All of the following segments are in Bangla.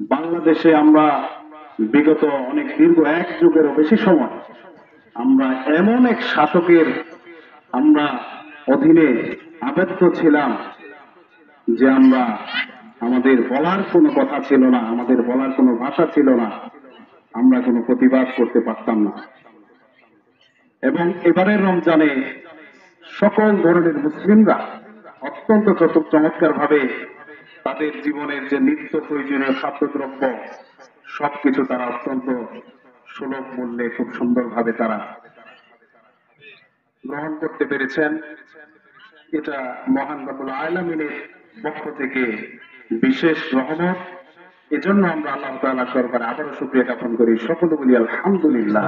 বাংলাদেশে আমরা বিগত অনেক দীর্ঘ এক যুগেরও বেশি সময় আমরা এমন এক শাসকের আমরা অধীনে আবদ্ধ ছিলাম যে আমরা আমাদের বলার কোনো কথা ছিল না, আমাদের বলার কোনো ভাষা ছিল না, আমরা কোনো প্রতিবাদ করতে পারতাম না। এবং এবারের রমজানে সকল ধরনের মুসলিমরা অত্যন্ত চমৎকার ভাবে তাদের জীবনের যে নিত্য প্রয়োজনীয় খাদ্যদ্রব্য সবকিছু তারা অত্যন্ত সুলভ মূল্যে খুব সুন্দরভাবে তারা গ্রহণ করতে পেরেছেন। এটা মহান রব্বুল আলামিনের পক্ষ থেকে বিশেষ রহমত। এজন্য আমরা আল্লাহ তাআলার দরবারে আবারও শুকরিয়া জ্ঞাপন করি, সকলে বলি আলহামদুলিল্লাহ।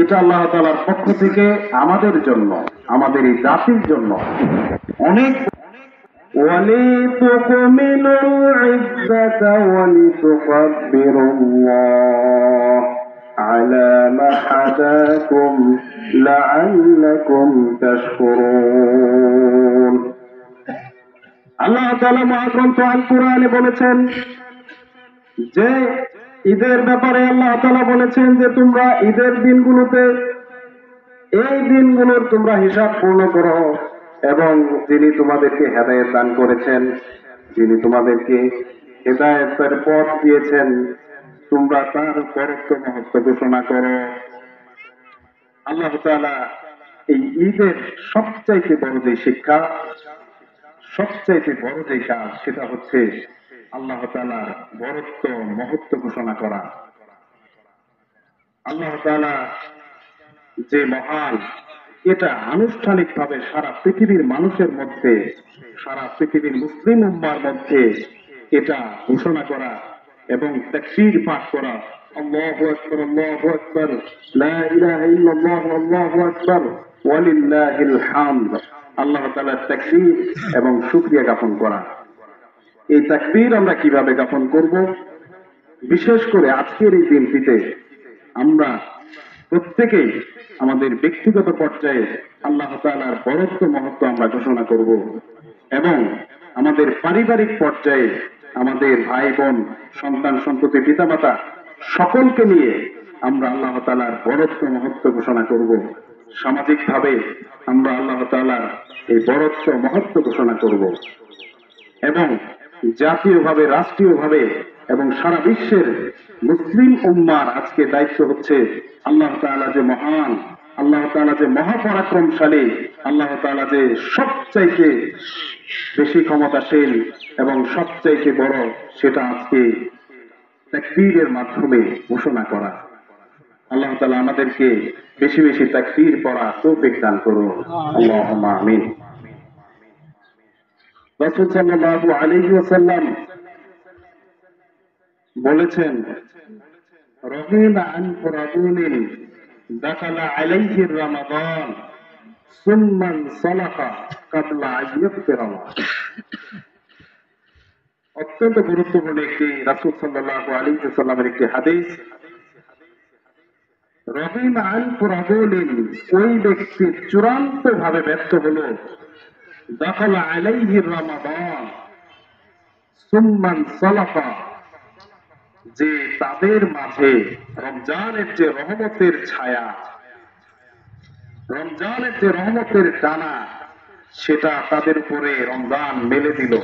এটা আল্লাহ তাআলার পক্ষ থেকে আমাদের জন্য, আমাদের এই জাতির জন্য অনেক وَلِتُكْمِلُوا الْعِدَّةَ وَلِتُكَبِّرُوا اللَّهَ عَلَى مَا هَدَاكُمْ لَعَلَّكُمْ تَشْكُرُونَ। আল্লাহ তাআলা মহাগ্রন্থ আল কুরআনে বলেছেন যে ঈদের ব্যাপারে আল্লাহ তাআলা বলেছেন যে তোমরা ঈদের দিনগুলোতে এই দিনগুলোর তোমরা হিসাব পূর্ণ করো, এবং যিনি তোমাদেরকে হেদায়েত দান করেছেন, যিনি তোমাদেরকে হেদায়েতের পথ দিয়েছেন, তোমরা তার বরত্ব মহত্ব ঘোষণা করো। আল্লাহ তাআলা এই ঈদের সবচাইতে বড় যে শিক্ষা, সবচাইতে বড় যে কাজ, সেটা হচ্ছে আল্লাহ তাআলার বরত্ব মহত্ব ঘোষণা করা। আল্লাহ তাআলা যে মহান, এটা আনুষ্ঠানিকভাবে সারা পৃথিবীর মানুষের মধ্যে, সারা পৃথিবীর মুসলিম উম্মার মধ্যে এটা ঘোষণা করা এবং তাকবীর পাঠ করা, আল্লাহু আকবার আল্লাহু আকবার লা ইলাহা ইল্লাল্লাহু আল্লাহু আকবার ওয়ালিল্লাহিল হামদ, আল্লাহ তাআলার তাকবীর এবং শুকরিয়া জ্ঞাপন করা। এই তাকবীর আমরা কিভাবে জ্ঞাপন করব? বিশেষ করে আজকের এই দিনটিতে আমরা প্রত্যেকেই আমাদের ব্যক্তিগত পর্যায়ে আল্লাহ তাআলার বরত্ব মহত্ব আমরা ঘোষণা করব, এবং আমাদের পারিবারিক পর্যায়ে আমাদের ভাই বোন, সন্তান সন্ততি, পিতামাতা সকলকে নিয়ে আমরা আল্লাহ তাআলার বরত্ব মহত্ব ঘোষণা করব। সামাজিকভাবে আমরা আল্লাহ তাআলার এই বরত্ব মহত্ব ঘোষণা করব, এবং জাতীয়ভাবে, রাষ্ট্রীয়ভাবে এবং সারা বিশ্বের মুসলিম উম্মার আজকে দায়িত্ব হচ্ছে আল্লাহ তাআলা যে মহান, আল্লাহ তাআলা যে মহাপরাক্রমশালী, আল্লাহ তাআলা যে সবচাইতে বেশি ক্ষমতাশীল এবং সবচাইতে বড়, সেটা আজকে তাকবীরের মাধ্যমে ঘোষণা করা। আল্লাহ তাআলা আমাদেরকে বেশি বেশি তাকবীর পড়া তৌফিক দান করুন, আল্লাহুম্মা আমিন। রাসূল সাল্লাল্লাহু আলাইহি ওয়াসাল্লাম বলেছেন, রহিম আন কুরাবুনিন দাখালা আলাইহি রমাদান সুম্মান সালাকা ক্বাবলা আইয়ুফতিরা। অত্যন্ত গুরুত্বপূর্ণ একটি রাসূল সাল্লাল্লাহু আলাইহি ওয়াসাল্লামের একটি হাদিস। রহিম আন কুরাবুনিন, ওই ব্যক্তি চূড়ান্ত ভাবে ব্যর্থ হলো, দাখালা আলাইহি রমাদান সুম্মান সালাকা, যে তাদের মাঝে রমজানের যে রহমতের ছায়া, রমজানের যে রহমতের ডানা, সেটা তাদের উপরে রমজান মেলে দিল,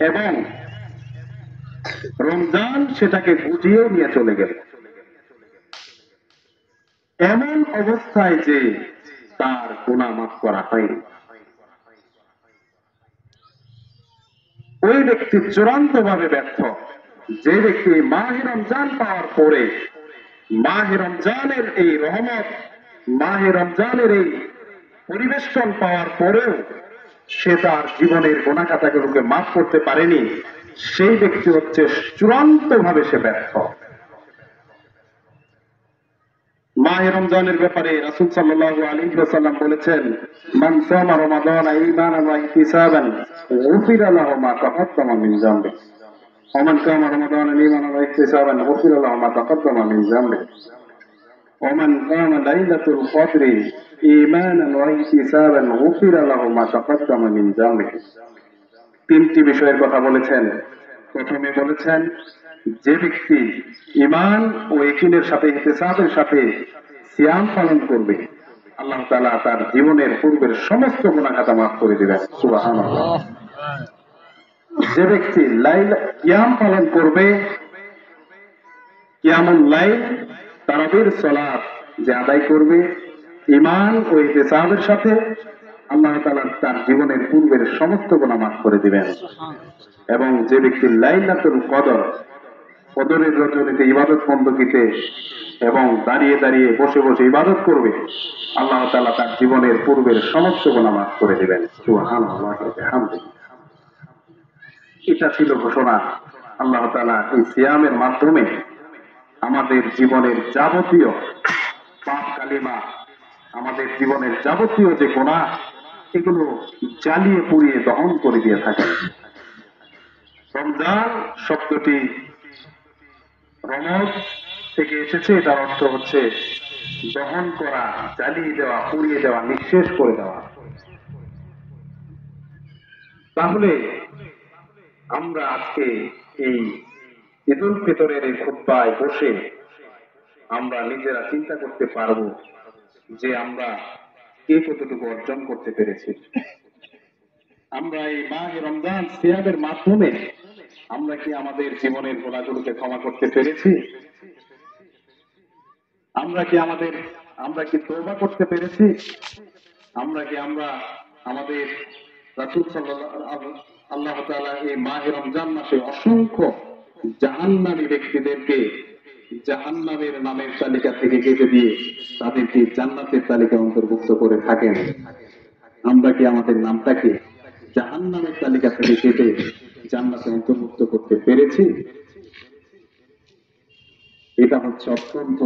এবং রমজান সেটাকে বুঝিয়ে নিয়ে চলে গেল, এমন অবস্থায় যে তার গুনাহ মাফ করা হয়নি। ওই ব্যক্তি চূড়ান্ত ভাবে ব্যর্থ, যে ব্যক্তি মাহে রমজান পাওয়ার পরে, মাহে রমজানের এই রহমত, মাহে রমজানের এই পরিবেষ্টন পাওয়ার পরেও সে তার জীবনের গুনাহ খাতাগুলোকে মাফ করতে পারেনি, সেই ব্যক্তি হচ্ছে চূড়ান্ত ভাবে সে ব্যর্থ। মাহে রমজানের ব্যাপারে রাসূল সাল্লাল্লাহু আলাইহি ওয়াসাল্লাম বলেছেন, মান সামা রমাদানা ঈমানান ওয়া ইহতিসাবান গুফিরা লাহু মা তাকাদ্দামা মিন যামবি ওয়া মান কামা রমাদানা ঈমানান ওয়া ইহতিসাবান গুফিরা লাহু মা তাকাদ্দামা মিন যামবি ওয়া মান কামা লাইলাতুল কদরি ঈমানান ওয়া ইহতিসাবান গুফিরা লাহু মা তাকাদ্দামা মিন যামবি। তিনটি বিষয়ের কথা বলেছেন। প্রথমে বলেছেন যে ব্যক্তি ঈমান ও ইয়াকিনের সাথে ইহতিসাবের সাথে সিয়াম পালন করবে আল্লাহ তাআলা তার জীবনের পূর্বের সমস্ত গুনাহ খাতা মাফ করে দিবেন। সুবহানাল্লাহ। যে ব্যক্তি কিয়াম পালন করবে, কিয়ামুল লাইল তারাবির সালাত যে আদায় করবে ঈমান ও ইহতিসাবের সাথে, আল্লাহ তাআলা তার জীবনের পূর্বের সমস্ত গুনাহ মাফ করে দিবেন। এবং যে ব্যক্তি লাইলাতুল কদরের রজনীতে ইবাদত বন্দীতে এবং দাঁড়িয়ে দাঁড়িয়ে বসে বসে ইবাদত করবে, আল্লাহ তাআলা তার জীবনের পূর্বের সমস্ত গুনাহ মাফ করে দিবেন। সুবহানাল্লাহ ওয়া বিহামদিহি। এটা ছিল ঘোষণা। আল্লাহ তাআলা এই সিয়ামের মাধ্যমে আমাদের জীবনের যাবতীয় পাপ কালিমা, আমাদের জীবনের যাবতীয় যে গুনাহ, এগুলো জ্বালিয়ে পুড়িয়ে দহন করে দিয়ে থাকেন। রমজান শব্দটি রমজ থেকে এসেছে, এটার অর্থ হচ্ছে দহন করা, জ্বালিয়ে দেওয়া, পুড়িয়ে দেওয়া, নিঃশেষ করে দেওয়া। তাহলে আমরা আজকে এই ঈদুল ফিতরের এই খুতবায় বসে আমরা নিজেরা চিন্তা করতে পারব যে আমরা কে কতটুকু অর্জন করতে পেরেছি। আমরা এই মাহে রমজান সিয়ামের মাধ্যমে আমরা কি আমাদের জীবনের গুনাহগুলোকে ক্ষমা করতে পেরেছি? আমরা কি তওবা করতে পেরেছি? আমরা আমাদের রাসূল আল্লাহ তাআলা এই মাহে রমজান মাসে অসংখ্য জাহান্নামী ব্যক্তিদেরকে জাহান্নামের নামের তালিকা থেকে কেটে দিয়ে তাদেরকে জান্নাতের তালিকায় অন্তর্ভুক্ত করে থাকেন। আমরা কি আমাদের নামটাকে জাহান্নামের তালিকা থেকে কেটে জান্নাতে অন্তর্ভুক্ত করতে পেরেছি? এটা হচ্ছে অত্যন্ত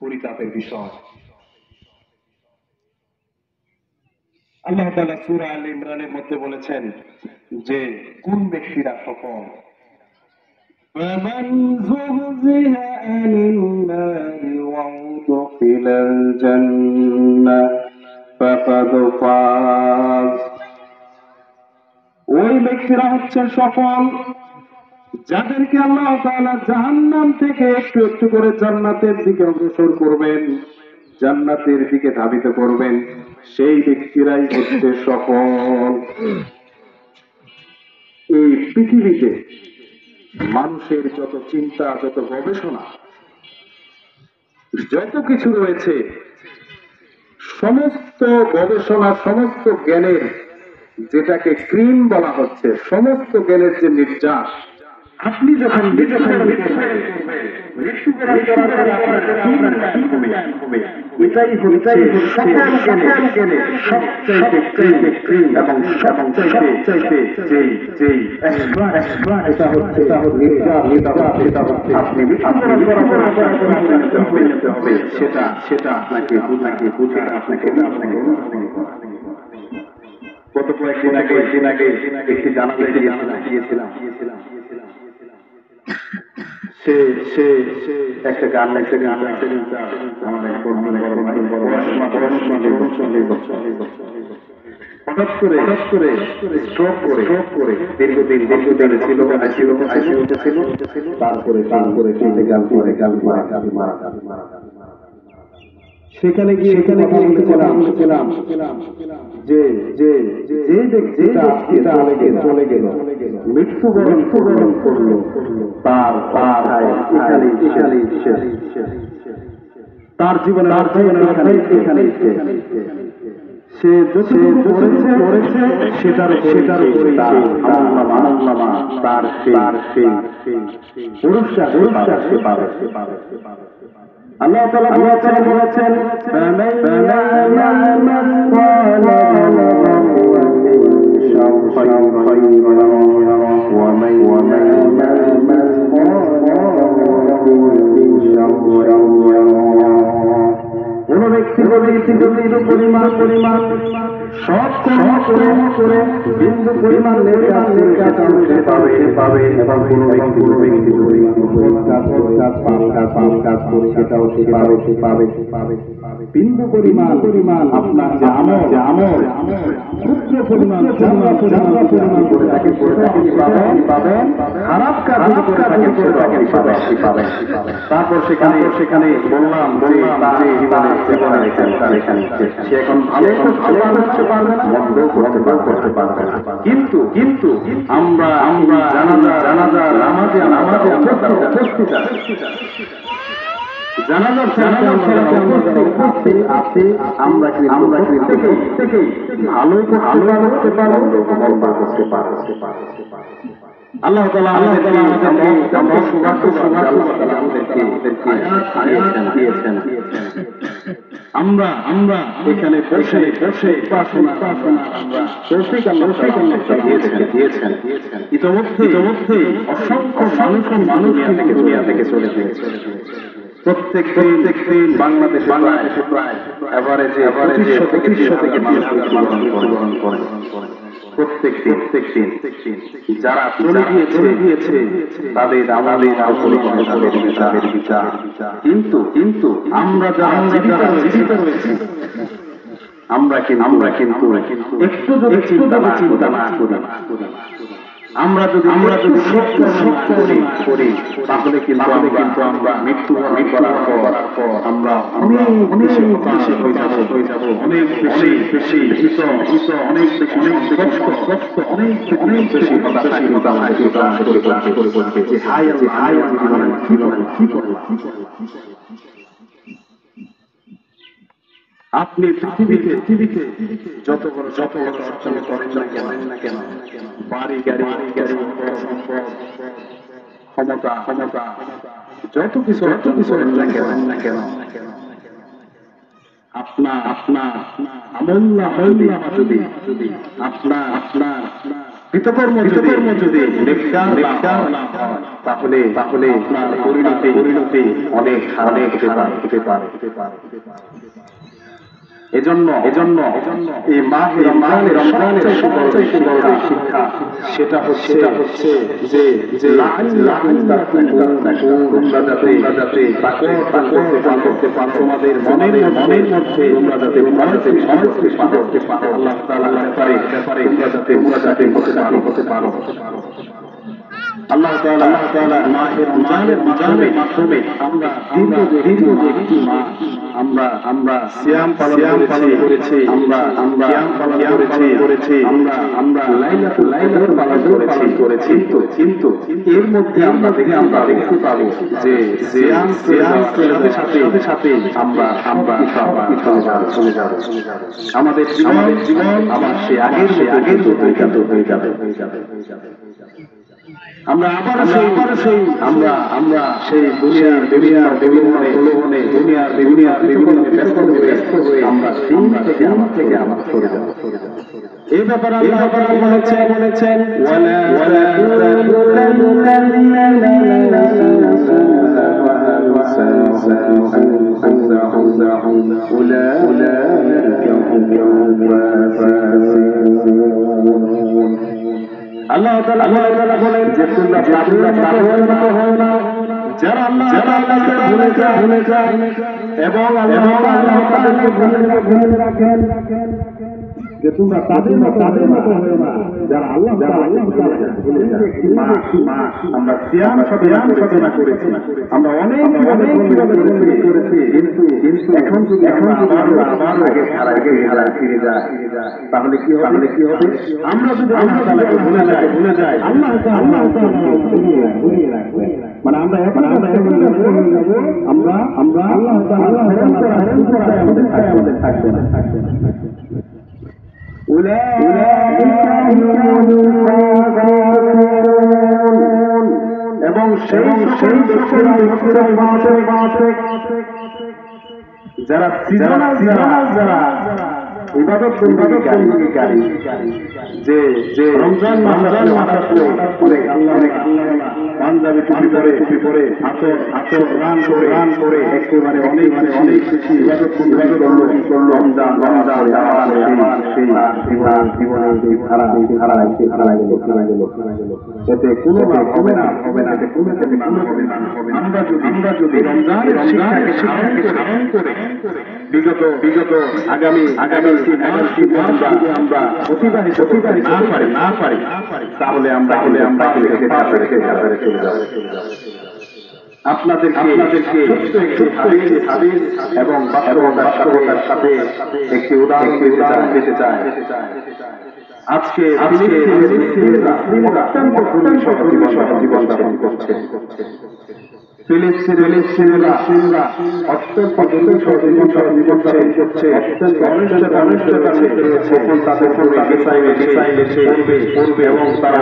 পরিতাপের বিষয়। আল্লাহ তাআলা সূরা আল ইমরানের মধ্যে বলেছেন যে কোন ব্যক্তিরা সফল? فمن زحزح عن النار وأدخل الجنة فقد فاز। ওই ব্যক্তিরা হচ্ছে সফল যাদেরকে আল্লাহ তাআলা জাহান্নাম থেকে একটু একটু করে জান্নাতের দিকে অগ্রসর করবেন, জান্নাতের দিকে ধাবিত করবেন, সেই ব্যক্তিরাই হচ্ছে সফল। এই পৃথিবীতে মানুষের যত চিন্তা, যত গবেষণা, যত কিছু রয়েছে, সমস্ত গবেষণা, সমস্ত জ্ঞানের যেটাকে ক্রিম বলা হচ্ছে, সমস্ত জ্ঞানের যে নির্যাস, আপনি যখন এটাই হচ্ছে সকল জ্ঞানের সবচাইতে ক্রিম এবং সবচাইতে এটা হচ্ছে আপনি হবে সেটা আপনাকে বুঝে আপনাকে গত কয়েকদিন আগে একটি জানাজায় গিয়েছিলাম। সে একটা গান আমাদের হঠাৎ করে স্ট্রোক করে দীর্ঘদিন ছিল আইসিইউতে ছিল। তারপরে গান করে সেখানে গিয়ে বলছিলাম যে ব্যক্তিটা চলে গেল, মৃত্যুবরণ করলো, তার জীবনে এখানে সে যতটুকু করেছে সেটার তার পুরস্কার সে পাবে। আল্লাহ তাআলা বলেছেন কোন ব্যক্তি পরিমাণ সব করে বিন্দু পরিমাণ পাবে পাবে এবং কোনো ব্যক্তি কাজ করে সেটাও সে পাবে বিন্দু পরিমাণ আপনার যে আমল ক্ষুদ্র পরিমাণ করে তাকে পাবেন খারাপ কাজ করে পাবেন তারপর সেখানে বললাম সে এখন ভালো করতে পারবে না মন্দ করতে পারবে না কিন্তু আমরা জানাজা নামাজে উপস্থিত জানাজার উপস্থিত আছে আমরা প্রত্যেকেই ভালো করতে পারবো আল্লাহ তাআলা আমাদেরকে দিয়েছেন আমরা এখানে বসে উপাসনা আমরা তৌফিক আল্লাহ দিয়েছেন ইতোমধ্যে অসংখ্য মানুষ দুনিয়া থেকে চলে গিয়েছে প্রত্যেক দিন বাংলাদেশে প্রায় এভারেজে 2500 থেকে মৃত্যুবরণ করেন প্রত্যেক দিন যারা চলে গিয়েছে তাদের তাদের বিচার কিন্তু আমরা যারা জীবিত রয়েছি আমরা কিন্তু একটু যদি চিন্তা না করি আমরা যদি সত্য করি তাহলে কিন্তু আমরা মৃত্যুবরণ করার পর আমরা অনেক বেশি হয়ে যাব অনেক বেশি অনেক কষ্ট অনেক বেশি যে হাই আপনি পৃথিবীতে যত বড় অর্জন করেন না কেন বাড়ি গাড়ি সম্পদ ক্ষমতা যত কিছু করেন না কেন আপনার আমল যদি আপনার কৃতকর্ম যদি নেককার না হয় তাহলে আপনার পরিণতি অনেক হতে পারে এজন্য এই মাহে রমজানের সবচেয়ে বড় শিক্ষা সেটা হচ্ছে যে তোমরা যাতে করতে পারো তোমাদের মনের মধ্যে তোমরা যাতে করতে পারো আল্লাহ তাআলার ব্যাপারে তোমরা যাতে হতে পারো আল্লাহ তাআলা মাহে রমজানের মাধ্যমে আমরা দীর্ঘ একটি মাস আমরা সিয়াম পালন করেছি আমরা কিয়াম পালন করেছি আমরা লাইলাতুল কদর পালন করেছি কিন্তু এর মধ্যে আমরা দেখতে পাবো যে সিয়াম সাথে আমরা চলে যাব আমাদের জীবন আবার সে আগের মতো হয়ে যাবে আমরা সেই দুনিয়ার বিভিন্ন ব্যস্ত হয়ে আমরা দিন থেকে আমার সরে যাব এই ব্যাপারে আল্লাহ বলেছেন আল্লাহ তাআলা বলেন যে তোমরা পাগলের মতো হও না যারা আল্লাহ তাআলাকে ভুলে যায় এবং আল্লাহ তাআলাকে ভুলে রাখেন যে তোমরা তাদের মতো হও না যারা আল্লাহ তাআলাকে ভুলে যায় আমরা সিয়াম সাধনা করেছি আমরা অনেক করেছি কিন্তু এখন যদি আবার আগে ফিরে যায় তাহলে কি হবে আমরা যদি আল্লাহ তাআলাকে ভুলে যাই আল্লাহ তাআলা ভুলিয়ে রাখবে মানে আমরা আল্লাহ তাআলা আমাদের থাকবে না এবং সেই যারা ইবাদত বন্দেগী যে রমজান মাস অনেক পাঞ্জাবি টুপি পরে হাতর রান করে একেবারে অনেক খুশি ইবাদত করলো রমজান সেই ধারা গেল এতে কোনো লাভ হবে না এতে কোনো হবে না আমরা যদি রমজানের শিক্ষাকে ধারণ করে বিগত আগামী আমরা অতিবাহিত না পারি তাহলে আমরা চলে যাব। আপনাদেরকে হাদিস এবং বাস্তবতার সাথে একটি উদাহরণ দিতে চাই। আজকে অত্যন্ত জীবন যাপন করছে। ফিলিস্তিনিরা অত্যন্ত জীবন যাপন করছে। অনিষ্টতার মধ্যে রয়েছে। তাদের মিসাইল এসে পড়বে এবং তারা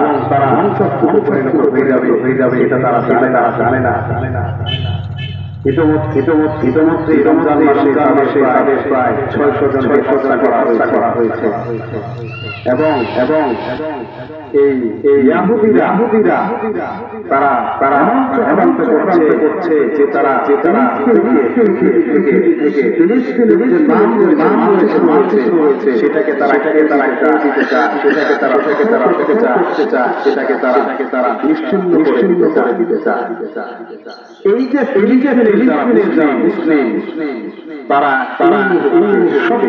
পরিণত হয়ে যাবে এটা তারা জানে না। ইতোমধ্যে রমজান মাসে তাদের প্রায় 600 জন হত্যা করা হয়েছে এবং এই ইয়াহুদীরা তারা এমন করছে যে তারা ফিলিস্তিনের যে নাম রয়েছে সেটাকে তারা দিতে চায়, সেটাকে তারা নিশ্চিন্ন করে দিতে চায়। এই যে ফিলিস্তিনের মুসলিম তারা সব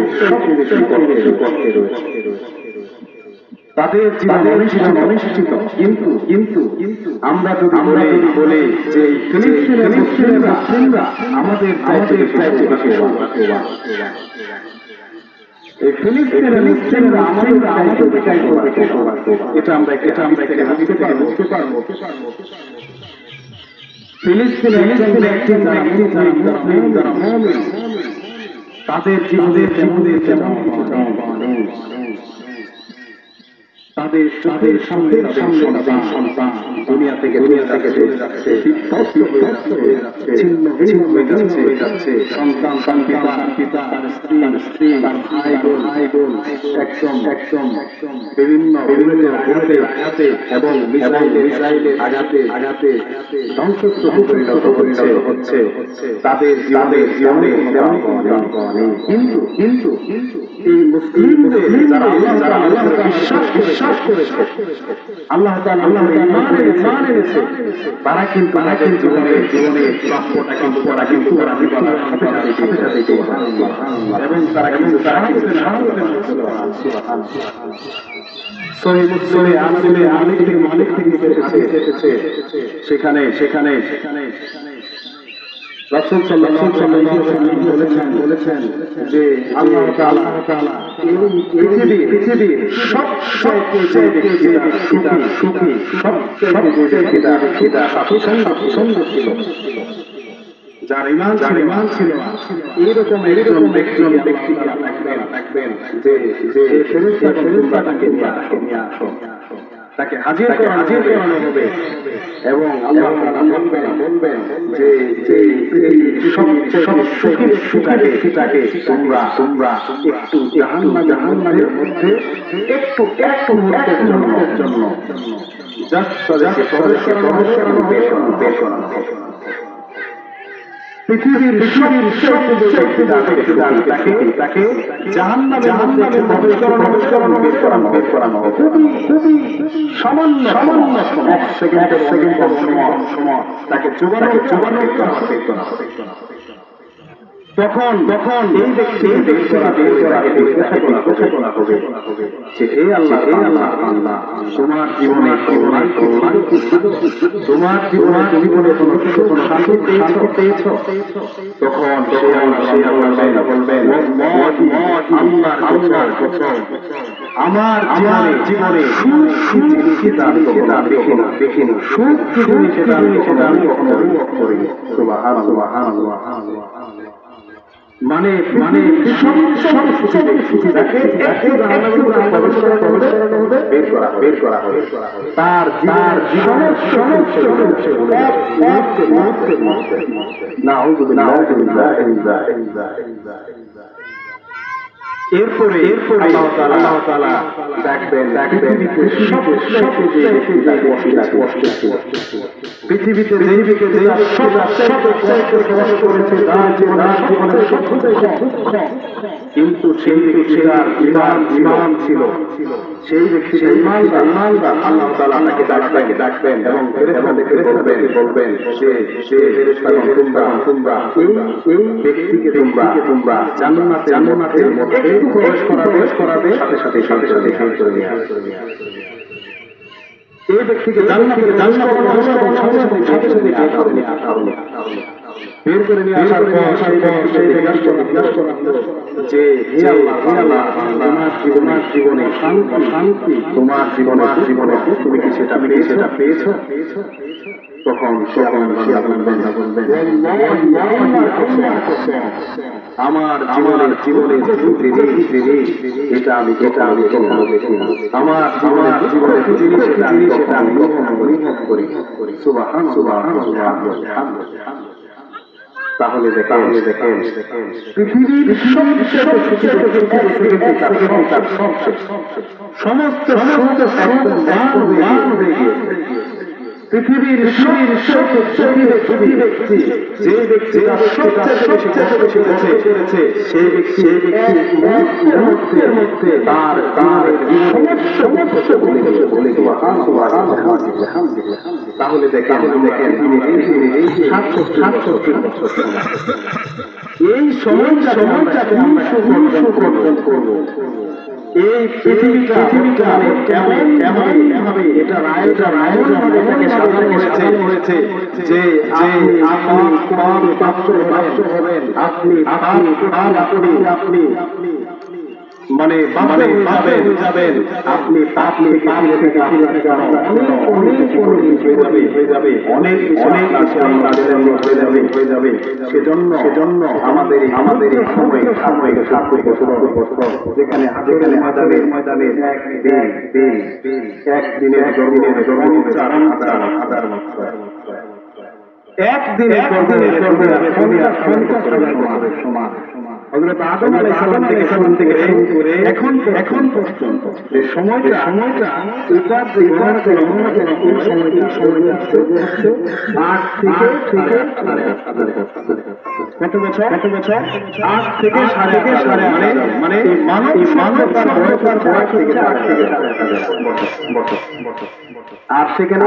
করতে রয়েছে। তাদের জীবন অনিশ্চিত, কিন্তু আমরা যদি বলি যে ফিলিস্তিনের মুসলিমরা আমাদের চাইতে বেশি ভাগ্যবান, এই ফিলিস্তিনের মুসলিমরা আমাদের চাইতে বেশি ভাগ্যবান, এটা আমরা বুঝতে পারবো। ফিলিস্তিনের যারা মুমিন তাদের জীবনের তেমন তাদের সামনে সন্তান দুনিয়া থেকে চলে যাচ্ছে, ছিন্ন হয়ে যাচ্ছে। সন্তান পিতা তার স্ত্রী তার ভাই বোন একদম বিভিন্ন আঘাতে এবং মিসাইলের আঘাতে ধ্বংসস্তূপে পরিণত হচ্ছে। তাদের জীবনে কিন্তু এই মুসলিমদের যারা বিশ্বাস করেছে, আল্লাহ তাআলা ঈমান এনেছে, তারা কিন্তু জীবনে প্রাপ্যটা কিন্তু এবং তারা সহিহ মুসলিমে মালিক থেকে এসেছে। সেখানে রাসূল সাল্লাল্লাহু আলাইহি ওয়াসাল্লাম বলেছেন যে আল্লাহ তাআলা এই পৃথিবীর সবচেয়ে সুখী সুন্দর ছিল, যার ঈমান ছিল এইরকম একজন ব্যক্তি থাকবেন যে ফেরেশতাকে নিয়ে আসো, তাকে হাজির করানো হবে এবং আল্লাহ তাআলা বলবেন যে সবচেয়ে সুখীটাকে তোমরা একটু জাহান্নামের মধ্যে একটু মুহূর্তের জন্য জাস্ট তাদেরকে প্রবেশ করানো হবে। পৃথিবীর তাকে জাহান্নামের মধ্যে প্রবেশ করানো হবে। খুবই সামান্য এক সেকেন্ডের সময় তাকে চুবানো করা হবে। তখন এই ব্যক্তি যে হে আল্লাহ তোমার জীবনে কোনো শান্তি পেয়েছ? তখন সেই আল্লাহ বলবেন আল্লাহর কসম, আমার জীবনে দেখিনি সুখ সেটা আমি কখনো অনুভব করিনি। সুবহানাল্লাহ। মানে বের করা হবে তার জীবনের সমস্ত এরপরে আল্লাহ তাআলা দেখবেন পৃথিবীতে কিন্তু সেই ব্যক্তিটার ইমান ছিল, সেই ব্যক্তির ইমানদার আল্লাহ তাআলা তাকে ডাকবেন এবং ফেরেশতাদেরকে বলবেন সে ফেরেশতাগণ তোমরা এই ব্যক্তিকে তোমরা জান্নাতের মধ্যে প্রবেশ করাবে, সাথে সাথে বের করে নিয়ে আসবে। এই ব্যক্তিকে জান্নাতে সাথে সাথে বের করে নিয়ে আসা হলো। বের করে নিয়ে আসার পর সেই জিজ্ঞাসা করা হলো যে হে আল্লাহ তোমার জীবনে শান্তি, তোমার জীবনে তুমি কি সেটা পেয়েছো? তখন বলবেন আমার জীবনে এটা আমি কখনো দেখি না। আমার জীবনে সেটা আমি অনুভব করি। সুবহানাল্লাহ। তাহলে দেখেন পৃথিবীর সমস্ত পৃথিবীর ব্যক্তি যে ব্যক্তি সবচেয়ে বেশি করেছে সেই মুহূর্তের মধ্যে তার তাহলে দেখেন এই 67 বছর এই সময়টাকে আমরা অর্জন করবো। এই পৃথিবীটা কেমন এটা রায় সাজানো হয়েছে যে আপনি প্রাপ্ত হবেন, আপনি মানে যাবেন, আপনি হয়ে যাবে অনেক হয়ে যাবে। সেজন্য আমাদের সময় 70 বছর যেখানে ময়দানে একদিনের জন্ম 4,000 বছর, একদিনের সমান। হযরত আদম আলাইহিস সালাম থেকে শুরু করে এখন পর্যন্ত যে সময়টা এটার যে গণনা করা এই সময়টা 8 থেকে কত বছর 8 থেকে 8.5 মানে মানবতার বয়সের থেকে 8 থেকে 8.5 বছর। আর সেখানে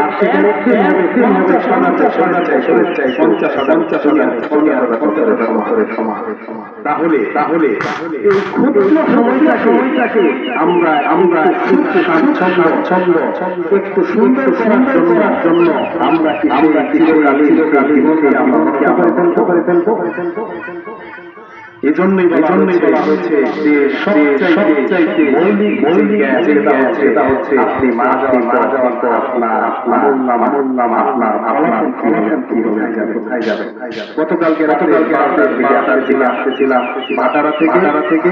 তাহলে এই ক্ষুদ্র সময়টাকে আমরা একটু সুন্দর করার জন্য আমরা চিরকাল জীবনকে আমরা নষ্ট করে ফেলবো। এজন্যই বলা হয়েছে যে সবচাইতে মৌলিক যেটা হচ্ছে আপনি মারা যাওয়ার পর আপনার ফলাফল কি কোথায় যাবে। গতকালকে আসতেছিলাম ভাটারা থেকে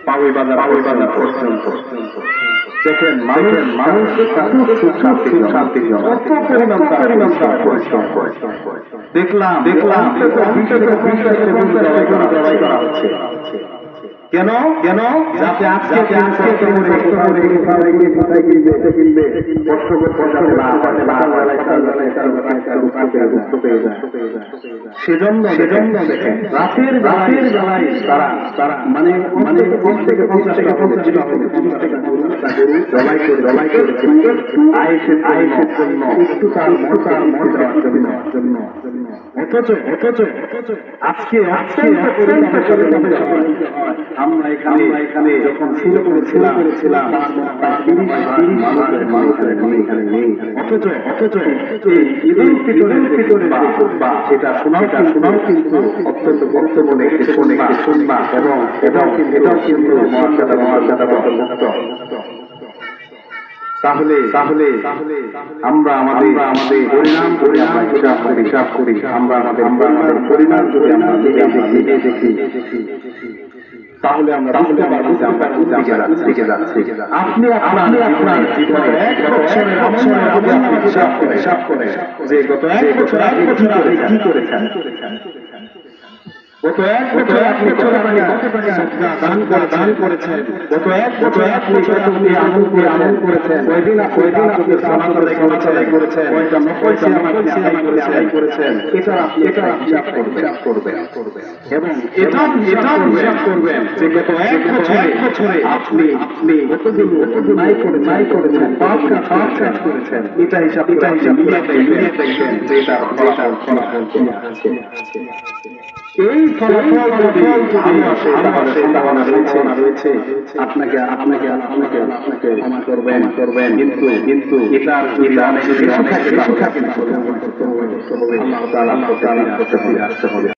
পাওই বাজার পর্যন্ত। দেখেন মানুষ শান্তির জন্য কত পরিমাণ পরিশ্রম করে। দেখলাম জবাই করা হচ্ছে। কেন যাতে আজকে কষ্ট সেজন্য দেখেন রাতের বেলায় তারা মানে 30 থেকে 50 টাকা জবাই করে আয়েশের জন্য একটু তার মন দেওয়ার জন্য। অথচ আজকে আমরা এখানে যখন শুরু করেছিলাম তার 30 এখানে নেই। অথচ এই ঈদুল ফিতরের খুতবা সেটা শোনাও কিন্তু অত্যন্ত গুরুত্বপূর্ণ একটি সুন্নাহ এবং এটাও কিন্তু মর্যাদা। তাহলে আমরা আমাদের পরিণাম হিসাব করি। আমরা আমাদের পরিণাম যদি আমরা নিজে দেখি তাহলে আমরা বুঝতে যাচ্ছি। আপনি আপনার জীবনে 1 বছরের হিসাব করে যে গত 1 বছর কি করেছেন। গত এক বছর আপনি কত টাকা দান করেছেন, গত এক বছর আপনি আমল করেছেন, কয়দিন আপনি সালাত আদায় করেছেন, কয়টা নফল সিয়াম আপনি আদায় করেছেন, এটা আপনি হিসাব করবেন এবং এটাও হিসাব করবেন যে গত এক বছরে আপনি কতগুলো নাই করেছেন, পাপ কাজ করেছেন, এটা হিসাব মিলিয়ে দেখবেন যে এটার ফলাফল কি আছে। এই ফলাফল যদি ভালো আসে তাহলে সম্ভাবনা রয়েছে আপনাকে ক্ষমা করবেন, কিন্তু এটার অনেক বেশি থাকে আল্লাহ তাআলার কাছে ফিরে আসতে হবে।